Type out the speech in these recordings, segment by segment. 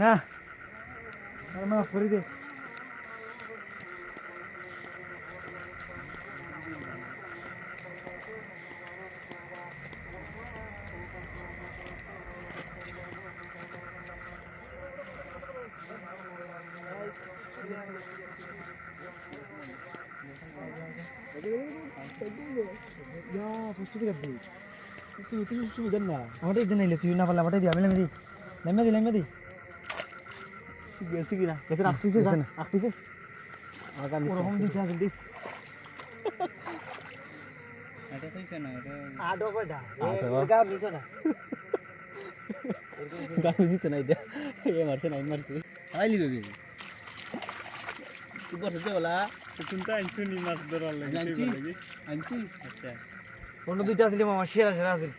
না আর মাফ করে দে Ya, pasti dia gede. Itu sudah na. Awak dia naik lepas na pala, awak dia ambil lemah di. Gesi kira, gesi aktif sih. Agak orang di jalan di. ada kaisan na Ada apa dah? Gak bisa na. gak bisa na ida marse aili bebe tu bor se wala চিন্তা আনছো নি মাছ ধরার লাগে anci acha অন্য দুইটা আছিল মামা সেরা আছিল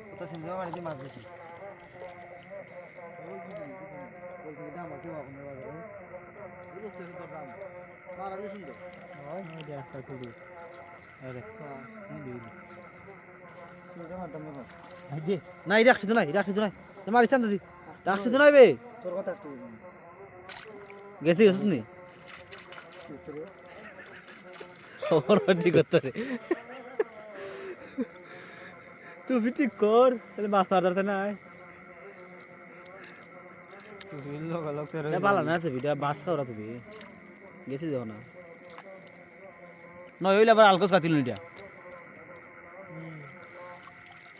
কত সিন্ধু মানে কি মাছ দেখি দাম আছে বাবা বাজারে মারা বেশি সুন্দর হয় না এটা একটা খুবই আরে এটা মারতাম না ভাই দে না এটা রাখছিস না মারিস না দিছি রাখছিস না বে তোর কথা একটু গেছি নি খবর ঠিক করতে রে তুই ঠিক কর তাহলে মাছ মারতে নাই এটা ভালো না আছে ভিডিও বাস তো ওরা তুমি গেছি যাও না নয় হইলে আবার আলকস কাটিল এটা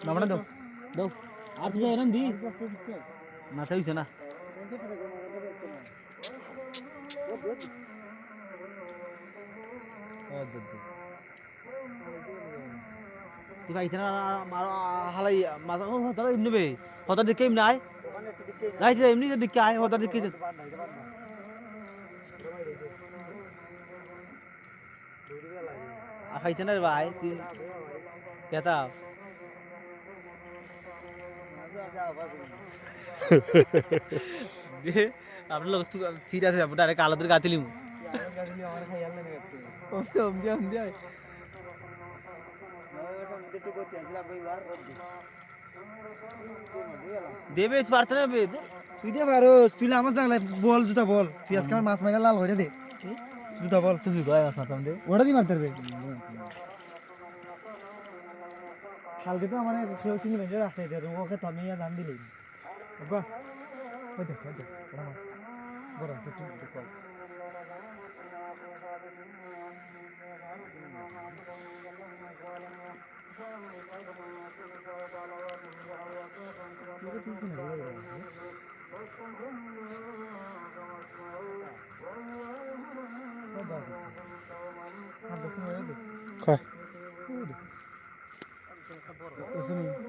নামনা দাও আর তুই এরম দি মাথা হইছে না তুই পাইছ না হালাই মাথা ও ধরো এমনি বে হঠাৎ দেখে এমনি আয় যাইতে এমনি দেখে আয় হঠাৎ দেখে খাইছে না রে ভাই তুই কেতা আপনার লোক ঠিক আছে আপনি ডাইরেক্ট আলাদা গাতিলিম দেবে পারতে না তুই দে পারো তুই আমার জানলা বল জুতা বল তুই আজকে আমার মাছ মাইরা লাল হয়ে দে জুতা বল তুমি গয়া মাছ মারতাম দে ওটা দি মারতে পারবে কালকে তো আমার কেউ চিনি ভেজে রাখতে দে ওকে তো আমি দাম দিলি বাবা ওই দেখ বড় আছে তুই কল কয়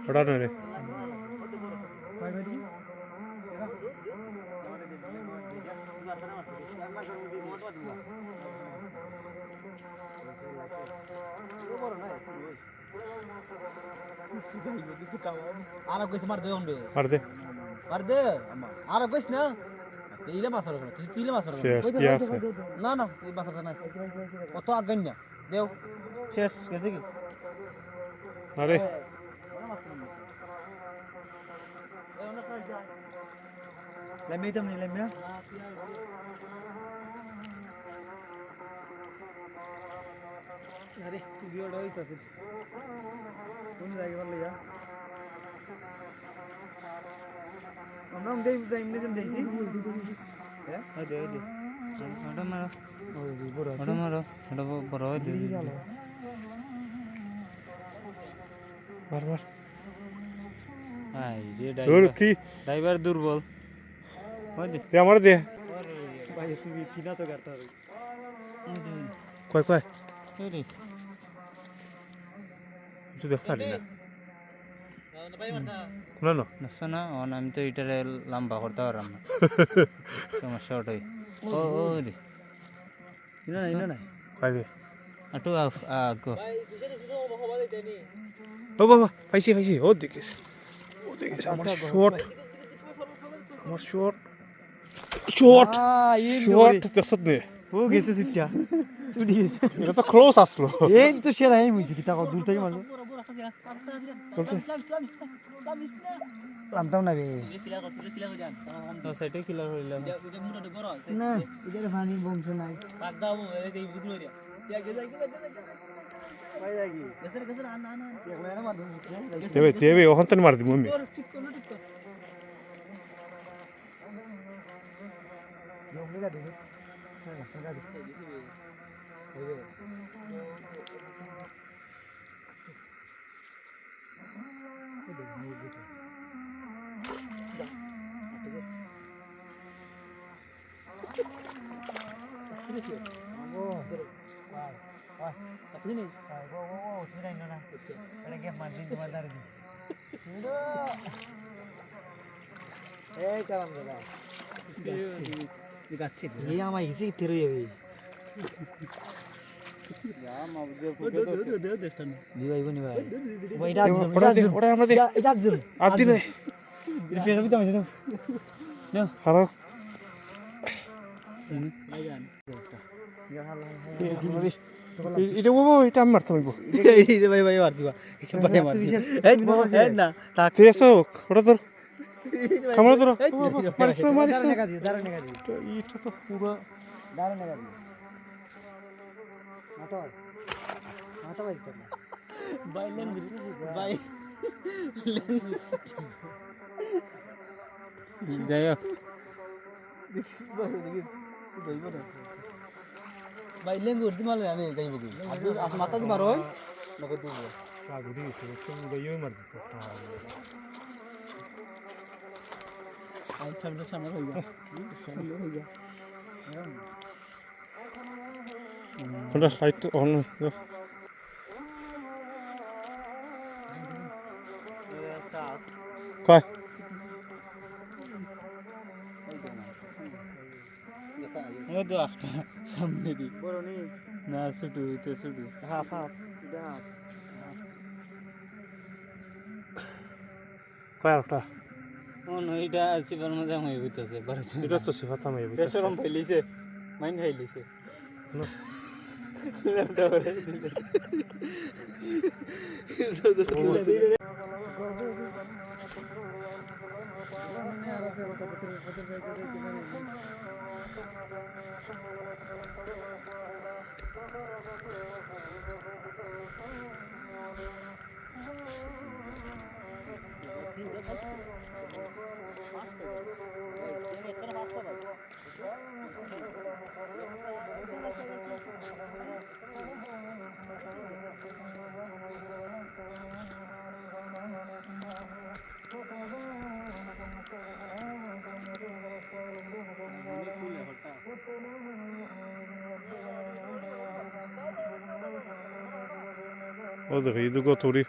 ওটা না রে আর কইছ মার দে অনবে মার দে আর কইছ না ইলে মাছ ধরো তুই ইলে মাছ ধরো শেষ কি আছে না এই মাছ ধরতে নাই কত আগাই না দেও শেষ গেছে কি আরে লেমে তো নিলে না আরে তুই ভিডিওটা হইতাছে কোন জায়গা বল ইয়া আমরা দেই এমনি যেন দেইছি হ্যাঁ দে ওটা মারো ওই বড় আছে ওটা মারো ওটা বড় হয় দে মার আই রে ড্রাইভার দুর্বল ওই দে দে আমার দে ভাই তুমি কিনা তো করতে হবে কয় ওই রে তুই দেখতে পারি না না না না অন আমি তো এটারে লম্বা করতে পারলাম না সমস্যা ওটাই ও রে ইনা না কয় বে আটু আগো ও বাবা পাইছি ও দেখিস আমার শর্ট দেখছত নে ও গেছে সুটটা ছুটি গেছে এটা তো ক্লোজ আসলো এই তো সেরা এই হইছে কি তা দূর থেকে মারলো জানতাম না বে সেটাই কিলার হইল না এদের পানি বংশ নাই দেবে দেবে ওখান থেকে মার দিব আমি এই আমায় গেছে তেরো যাবে দিবাই বনি ভাই এটা ওটা আমরা দে এটা দিল আর দিনে এটা ফের বিতে মাঝে না হারো এটা বাবা এটা আমি মারতে পারবো ভাই ভাই মার দিবা ভাই মার এই না থাক ঠিক আছে ওটা তোর কামড়া তোর মারিস না মারিস না দাঁড়া নেগা দি এটা তো পুরো দাঁড়া নেগা দি মাথা মাথা বাজতে না ভাই লেন ভাই যাই হোক ভাই লেন গুড়ি মারলে আনে যাইব কি আজ মাথা দি মারো নগদ দিব কাগু দিছে তুমি গাইও মার দিছ আই সামনে সামনে হই যা সামনে হই যা ওটা সাইড অন কয় ও তো একটা সামনে দি বড় নি না ছুটু তো ছুটু হাফ হাফ এটা হাফ কয় একটা ও নইটা সিবার মধ্যে আমি হইতাছে বারে এটা তো সিফাত আমি বেশরম ফাইলিছে মাইন ফাইলিছে ও দেখো এই দুটো তোরি